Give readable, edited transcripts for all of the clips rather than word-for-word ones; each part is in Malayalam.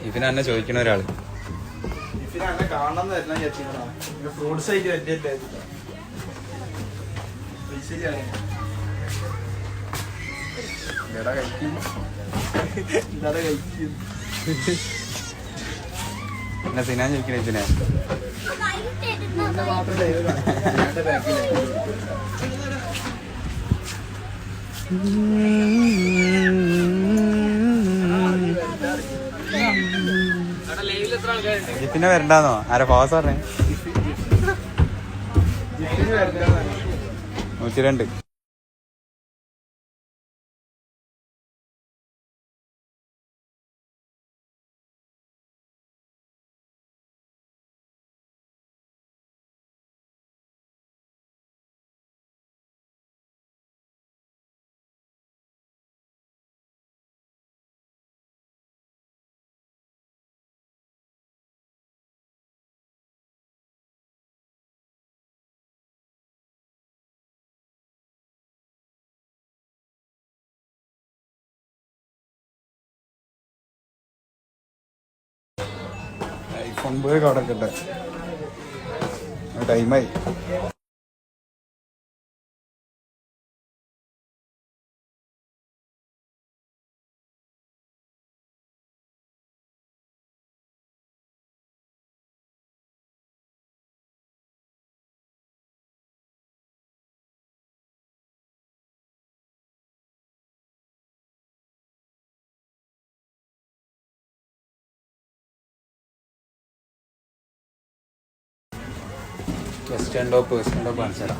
ഇവനെ തന്നെ ചോദിക്കണ ഒരാള്. ഫ്രൂട്ട്സ് ആയിട്ട് വലിയ എന്നെ തിന്നാൻ ചോദിക്കണ ഇതിനെ. ജിപ്പിനെ വരണ്ടാന്നോ? ആരാ പാസ് പറഞ്ഞേ? 102. ഐഫോൺ പോയി കടക്കട്ടെ, ടൈമായി. വെസ്റ്റേൺ ടോപ്പ് കാണിച്ചു തരാം.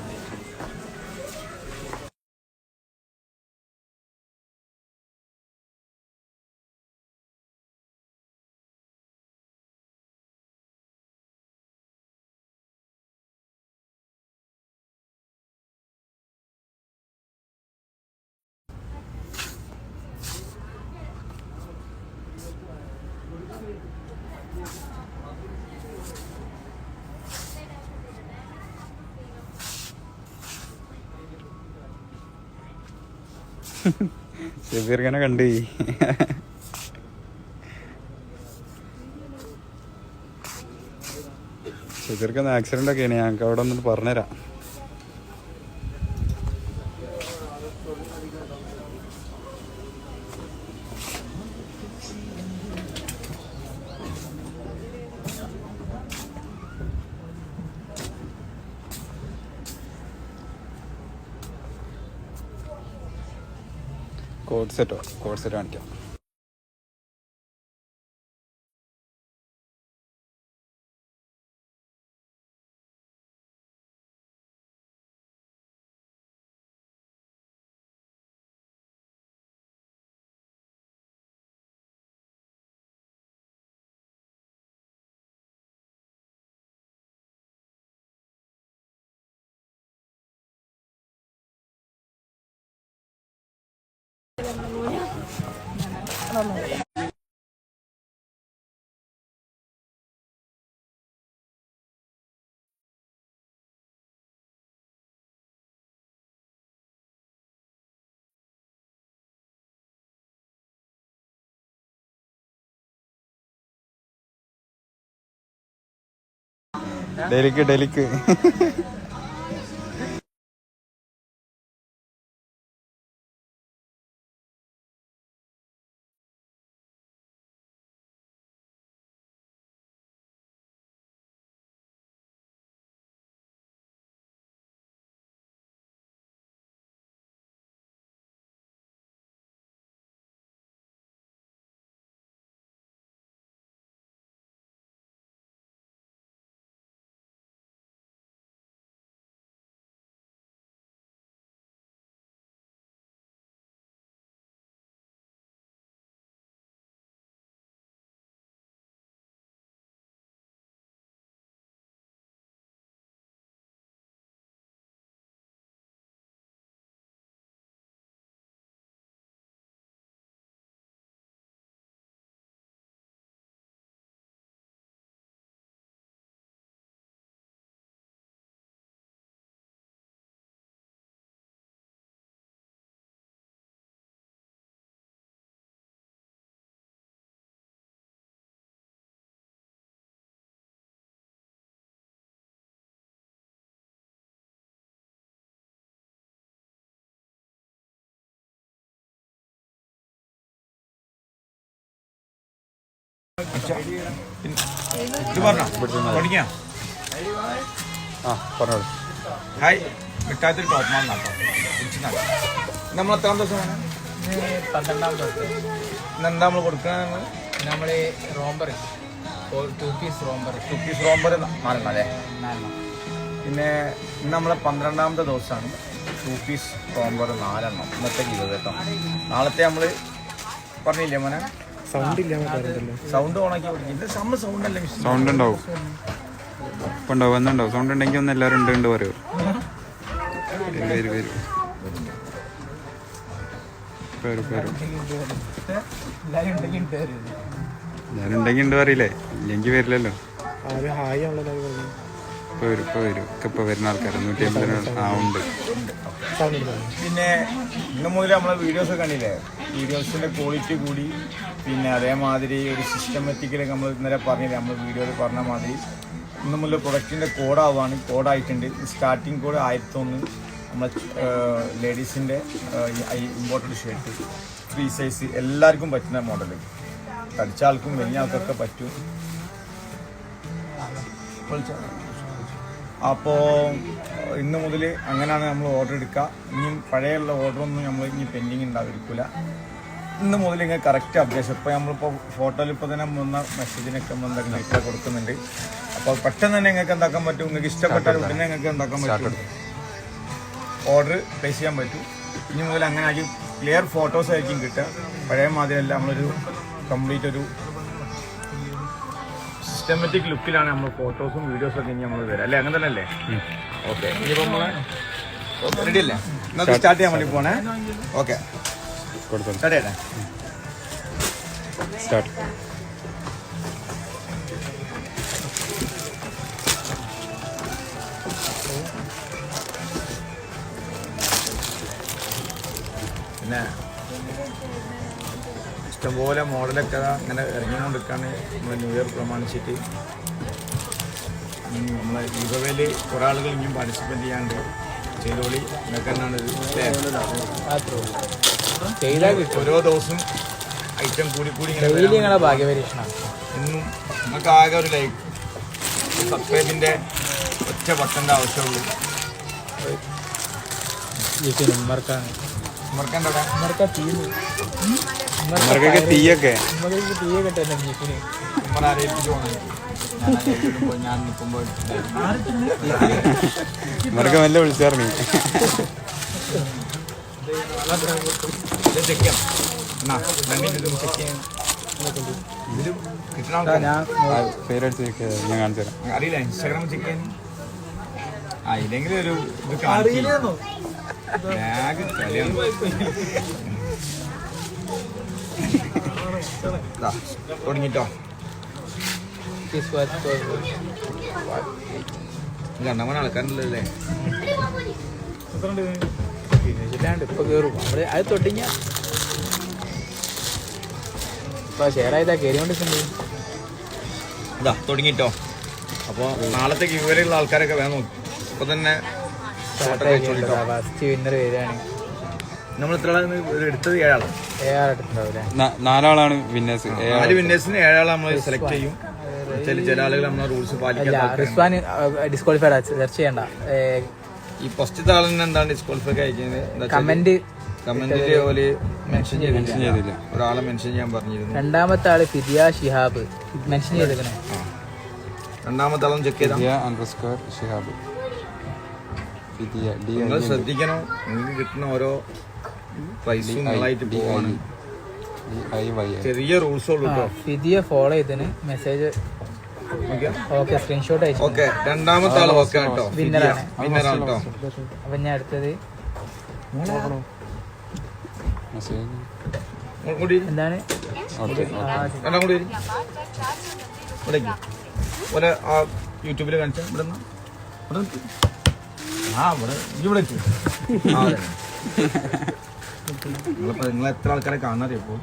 ഷബീർഖാനെ കണ്ടു. ഷബീർഖാൻ ആക്സിഡന്റ് ഒക്കെയാണ്, ഞങ്ങൾക്ക് അവിടെ ഒന്നും പറഞ്ഞുതരാം. കോഡ് സെറ്റ് കാണിക്കാം. ഡെലിക്ക് ഇത് പറഞ്ഞോ തുടങ്ങിയാ ആ പറഞ്ഞോളൂ. ഹായ് മിഠായിത്തൊരു ടോപ്പ് മാൾ നാട്ടോ നമ്മൾ എത്രാം ദിവസമാണ് 12-ാം ദിവസം ഇന്നെന്താ നമ്മൾ കൊടുക്കുന്നത് നമ്മൾ റോംബർ 2 പീസ് റോംബർ 2 പീസ് റോംബർ 4 അല്ലേ പിന്നെ ഇന്ന് നമ്മളെ 12ാമത്തെ ദിവസമാണ് 2 പീസ് റോംബർ 4 ഇന്നത്തെ കിലോ കേട്ടോ നാളത്തെ നമ്മൾ പറഞ്ഞില്ലേ മോനെ സൗണ്ട് ഓണാക്കി ഇത് സമ്മ സൗണ്ട് അല്ലേ സൗണ്ട് ഉണ്ടാവും. ഇപ്പം ഉണ്ടാവും എന്നുണ്ടാവും. സൗണ്ട് ഉണ്ടെങ്കിൽ ഒന്ന് എല്ലാവരും ഉണ്ട് പറയൂ. വരും വരും ഞാനുണ്ടെങ്കിൽ ഉണ്ട് പറയില്ലേ, ഇല്ലെങ്കിൽ വരില്ലല്ലോ. ഇപ്പൊ വരും ഇപ്പൊ വരുന്ന ആൾക്കാർ 150 ആ ഉണ്ട്. പിന്നെ ഇന്ന് മുതൽ നമ്മളെ വീഡിയോസ് കണ്ടില്ലേ, വീഡിയോസിന്റെ ക്വാളിറ്റി കൂടി. പിന്നെ അതേമാതിരി ഒരു സിസ്റ്റമാറ്റിക്കലൊക്കെ നമ്മൾ ഇന്നലെ പറഞ്ഞില്ലേ, നമ്മൾ വീഡിയോയിൽ പറഞ്ഞ മാതിരി ഇന്ന് മുതൽ പ്രൊഡക്റ്റിൻ്റെ കോഡാവാണ്. കോഡായിട്ടുണ്ട്. സ്റ്റാർട്ടിങ് കോഡ് 1001 നമ്മളെ ലേഡീസിൻ്റെ ഇമ്പോർട്ടഡ് ഷർട്ട് ഫ്രീ സൈസ് എല്ലാവർക്കും പറ്റുന്ന മോഡൽ. തടിച്ച ആൾക്കും വലിയ ആൾക്കൊക്കെ പറ്റും. അപ്പോൾ ഇന്ന് മുതൽ അങ്ങനെയാണ് നമ്മൾ ഓർഡർ എടുക്കുക. ഇനിയും പഴയുള്ള ഓർഡറൊന്നും നമ്മൾ ഇനി പെൻഡിങ് ഉണ്ടാവില്ല. ഇന്ന് മുതൽ ഇങ്ങനെ കറക്റ്റ് അപ്ഡേഷൻ. ഇപ്പോൾ നമ്മളിപ്പോൾ ഫോട്ടോയിൽ ഇപ്പോൾ തന്നെ വന്ന മെസ്സേജിനൊക്കെ നമ്മൾ എന്തെങ്കിലും കൊടുക്കുന്നുണ്ട്. അപ്പോൾ പെട്ടെന്ന് തന്നെ നിങ്ങൾക്ക് എന്താക്കാൻ പറ്റും, നിങ്ങൾക്ക് ഇഷ്ടപ്പെട്ടാൽ ഉടനെ നിങ്ങൾക്ക് എന്താക്കാൻ പറ്റും, ഓർഡർ പ്ലേസ് ചെയ്യാൻ പറ്റും. ഇനി മുതൽ അങ്ങനെ ആക്കി ക്ലിയർ ഫോട്ടോസ് ആയിരിക്കും കിട്ടുക. പഴയ മാതിരിയല്ല, നമ്മളൊരു കംപ്ലീറ്റ് ഒരു സിസ്റ്റമാറ്റിക് ലുക്കിലാണ് നമ്മൾ ഫോട്ടോസും വീഡിയോസും ഒക്കെ ഇനി നമ്മൾ തരാം അല്ലേ? അങ്ങനെ തന്നെ അല്ലേ? ഓക്കെ, ഇനിയിപ്പോൾ നമ്മൾ റെഡി അല്ലേ? ഇന്നത്തെ സ്റ്റാർട്ട് ചെയ്യാൻ വേണ്ടി പോണേ. ഓക്കെ, സ്റ്റാർട്ട് ചെയ്യട്ടെ. സ്റ്റാർട്ട്. പിന്നെ ഇഷ്ടംപോലെ മോഡലൊക്കെ ഇങ്ങനെ ഇറങ്ങിക്കൊണ്ടിരിക്കുകയാണ്. നമ്മൾ ന്യൂ ഇയർ പ്രമാണിച്ചിട്ട് നമ്മളെ ഗിവവേയിൽ കുറേ ആളുകൾ ഇനിയും പാർട്ടിസിപ്പേറ്റ് ചെയ്യാണ്ട് ചെയ്തോളി. നിങ്ങൾക്ക് തന്നെയാണ് ഓരോ ദിവസം ഐറ്റം കൂടി നിങ്ങളെ ഭാഗ്യപരീക്ഷണം. എന്നും നിങ്ങൾക്ക് ആകെ ഒരു ലൈക്ക് സബ്സ്ക്രൈബിൻ്റെ ഒറ്റ ബട്ടൻ്റെ ആവശ്യമുള്ളൂ. മറക്കൊക്കെ തീയൊക്കെ ഞാൻ നിൽക്കുമ്പോൾ മറക്ക മെല്ലെ വിളിച്ചാർന്നു. ചെക്ക് ചെയ്യാം. ഇതിൽ കിട്ടണ പേരടിച്ച് ഞാൻ കാണിച്ചു തരാം. അറിയില്ല, ഇൻസ്റ്റാഗ്രാമിൽ ചെക്ക് ചെയ്യാൻ. ആ ഇല്ലെങ്കിലും ഒരു ഇത് ബാഗ് കളിയാണ്. തുടങ്ങിട്ടോ രണ്ടാമത് ആൾക്കാരുണ്ടല്ലേ? ഇപ്പൊ കേറും നമ്മള് അത് തൊട്ടിഞ്ഞ ഇപ്പൊ ഷെയർ ആയതാ കയറിക്കൊണ്ടിട്ടുണ്ട്. ഇതാ തുടങ്ങിട്ടോ. അപ്പോൾ നാളത്തെ ക്യൂവരെയുള്ള ആൾക്കാരൊക്കെ വേണം നോക്കി ഇപ്പൊ തന്നെ ഫസ്റ്റ് വിന്നർ വരികയാണ്. നമ്മൾ ഇത്ര എടുത്തത് 7 ആളാണ്. 7 ആളെടുത്തിട്ടുണ്ടാവില്ലേ? 4 ആളാണ് വിന്നേഴ്സ്. 4 വിന്നേഴ്സിന് 7 ആളെ നമ്മൾ സെലക്ട് ചെയ്യും. ചില ആളുകൾ നമ്മളെ റൂൾസ് റിസ്വാൻ ഡിസ്ക്വാളിഫൈഡ് സെർച്ച് ചെയ്യണ്ട. ഈ ഫസ്റ്റത്തെ ആളിന് എന്താണ് ഡിസ്ക്വാളിഫൈ അയക്കുന്നത്? കമന്റില് ഓല് മെൻഷൻ ചെയ്തില്ല. ഒരാളെ മെൻഷൻ ചെയ്യാൻ പറഞ്ഞിരുന്നു. രണ്ടാമത്തെ ആള് ഫിദിയ ഷിഹാബ് മെൻഷൻ ചെയ്തേക്കണേ. രണ്ടാമത്തെ ആളും ചെക്ക് ചെയ്താ ഷിഹാബ്. നിങ്ങൾ ശ്രദ്ധിക്കണം, നിങ്ങൾക്ക് കിട്ടുന്ന ഓരോ പ്രൈസും നിങ്ങളായിട്ട് പോവാണ്. ചെറിയ റൂൾസ് ഉള്ളൂ കേട്ടോ. ഫിദിയ ഫോളോ ചെയ്തതിന് മെസ്സേജ് ഓക്കെ സ്ക്രീൻഷോട്ട് അയച്ചു. ഓക്കെ, രണ്ടാമത്തെ ആള് ഓക്കെ കേട്ടോ, വിന്നറാണ്. കേട്ടോ. അപ്പൊ ഞാൻ അടുത്തത് എന്താണ് പോലെ ആ യൂട്യൂബിൽ കാണിച്ച ഇവിടെ നിങ്ങൾ എത്ര ആൾക്കാരെ കാണാറിയപ്പോ?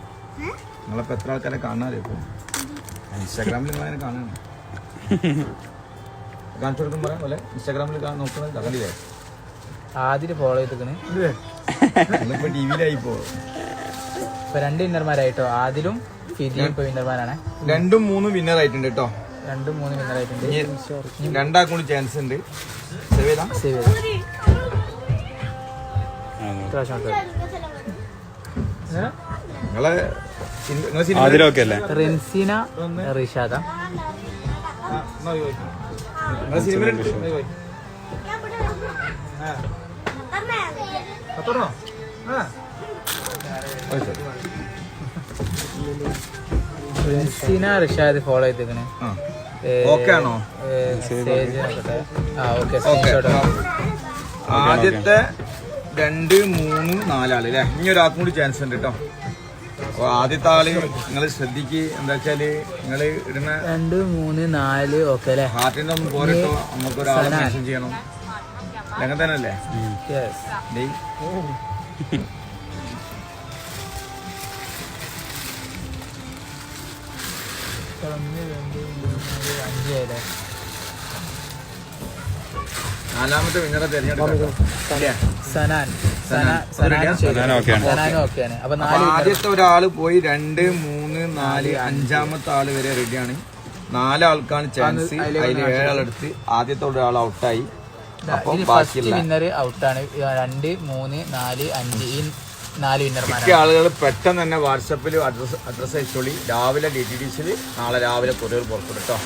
നിങ്ങളിപ്പോ എത്ര ആൾക്കാരെ കാണാറിയപ്പോ? ഇൻസ്റ്റാഗ്രാമിൽ നിങ്ങളങ്ങനെ കാണാണ് കാണിച്ചു കൊടുക്കും പറയാം പോലെ ഇൻസ്റ്റാഗ്രാമിൽ നോക്കുന്നത് കണ്ടില്ലേ? ആദ്യം ഫോളോ ചെയ്തിക്കണ്. നിങ്ങളിപ്പോ ടിവിയിലായിപ്പോ. ഇപ്പൊ 2 വിന്നർമാരായിട്ടോ. ആദിലും ഫിദിയും ഇപ്പൊ വിന്നർമാനാണ്. 2 3 വിന്നർ ആയിട്ടുണ്ട് കേട്ടോ. 2 3 വിന്നർ ആയിട്ടുണ്ട്. ഇനി 2 ആൾക്കും ചാൻസ് ഉണ്ട്. സേവ് ചെയ്താ സേവ് ചെയ്ത് ഇപ്രാവശ്യം നിങ്ങളെ സിനിമ അതിലൊക്കെ അല്ലേ? റെൻസിന റിഷാദ. നിങ്ങളെ സിനിമ റെൻസിന റിഷാദ് ഫോളോ ചെയ്തേക്കണേ. ഓക്കെ ആണോ? ആദ്യത്തെ 2 3 4 ആള് അല്ലേ? ഇനി ഒരാൾക്കും കൂടി ചാൻസ് ഉണ്ട് കേട്ടോ. അപ്പൊ ആദ്യത്തെ ആള് നിങ്ങൾ ശ്രദ്ധിക്ക്. എന്താ വെച്ചാല് നിങ്ങൾ ഇടുന്ന 2 3 4 ഓക്കെ അല്ലേ? ഹാർട്ടിന്റെ ഒന്നും പോരട്ടോ. നമുക്ക് ഒരാളെ മെൻഷൻ ചെയ്യണം. അങ്ങനെ തന്നെ അല്ലേ? നാലാമത്തെ വിന്നറെ തെരഞ്ഞെടുക്കാം. ആദ്യത്തെ ഒരാള് പോയി 2 3 4 5ാമത്തെ ആള് വരെ റെഡിയാണ്. 4 ആൾക്കാണ് ചാൻസ്. അതിൽ 7 ആളെടുത്ത് ആദ്യത്തെ ഒരാൾ ഔട്ടായി. അപ്പൊ ബാക്കിയുള്ള ഔട്ടാണ്. 2 3 4 5 ഈ 4 വിന്നർമാരാണ്. ആളുകൾ പെട്ടെന്ന് തന്നെ വാട്സപ്പിൽ അഡ്രസ് അയച്ചോളി. രാവിലെ DTDCയിൽ നാളെ രാവിലെ കൊറിയർ പുറപ്പെടും കേട്ടോ.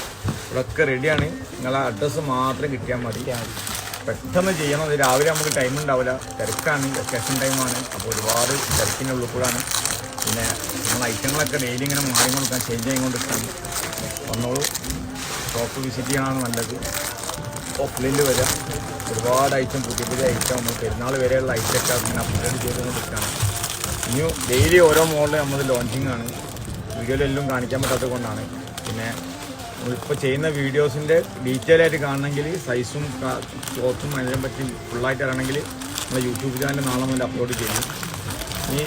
ഇവിടെയൊക്കെ റെഡിയാണ്. നിങ്ങളെ അഡ്രസ്സ് മാത്രം കിട്ടിയാൽ മതി. പെട്ടെന്ന് ചെയ്യണം. അത് രാവിലെ നമുക്ക് ടൈം ഉണ്ടാവില്ല. തിരക്കാണ്, വെക്കേഷൻ ടൈമാണ്. അപ്പോൾ ഒരുപാട് തിരക്കിൻ്റെ ഉള്ളിൽ കൂടാണ്. പിന്നെ നമ്മൾ ഐറ്റങ്ങളൊക്കെ ഡെയിലി ഇങ്ങനെ മാറി കൊടുക്കാൻ ചേഞ്ച് ചെയ്തുകൊണ്ടിരിക്കുകയാണ്. വന്നോളൂ. ഷോപ്പ് വിസിറ്റ് ചെയ്യണമാണ് നല്ലത്. ഓഫ്ലൈനിൽ വരിക. ഒരുപാട് ഐറ്റം, പുതിയ പുതിയ ഐറ്റം, നമ്മൾ പെരുന്നാൾ വരെയുള്ള ഐറ്റമൊക്കെ ഇങ്ങനെ അപ്ഗ്രേഡ് ചെയ്തുകൊണ്ടിരിക്കുകയാണ്. ഇനി ഡെയിലി ഓരോ മോഡൽ നമ്മൾ ലോഞ്ചിങ് ആണ്. വീഡിയോയിലെല്ലാം കാണിക്കാൻ പറ്റാത്തത് കൊണ്ടാണ്. പിന്നെ നമ്മളിപ്പോൾ ചെയ്യുന്ന വീഡിയോസിൻ്റെ ഡീറ്റെയിൽ ആയിട്ട് കാണണമെങ്കിൽ സൈസും ക്ലോത്തും അതിനെ പറ്റി ഫുള്ളായിട്ട് അറിയണമെങ്കിൽ നമ്മൾ യൂട്യൂബ് ചാനൽ നാളെ മുതൽ അപ്ലോഡ് ചെയ്യും. ഇനി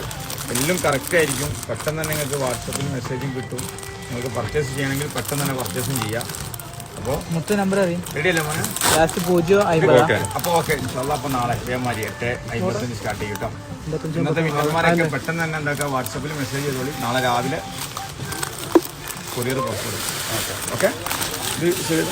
എല്ലാം കറക്റ്റ് ആയിരിക്കും. പെട്ടെന്ന് തന്നെ നിങ്ങൾക്ക് വാട്സപ്പിൽ മെസ്സേജും കിട്ടും. നിങ്ങൾക്ക് പർച്ചേസ് ചെയ്യണമെങ്കിൽ പെട്ടെന്ന് തന്നെ പർച്ചേസും ചെയ്യാം. അപ്പോൾ നമ്പർ അറിയും. റെഡി അല്ലേ മോനെ? ലാസ്റ്റ് 050. അപ്പോൾ ഓക്കെ ഇൻഷാല്ലാ. അപ്പോൾ നാളെ ഇതേമാതിരി 8:55 സ്റ്റാർട്ട് ചെയ്യും കേട്ടോ. ഇന്നത്തെ വിന്നർമാരൊക്കെ പെട്ടെന്ന് തന്നെ എന്താക്കുക, വാട്സപ്പിൽ മെസ്സേജ് ചെയ്തോളി. നാളെ രാവിലെ കൊറിയർ പുറപ്പെടും. ഓക്കെ ഇത് ശരി.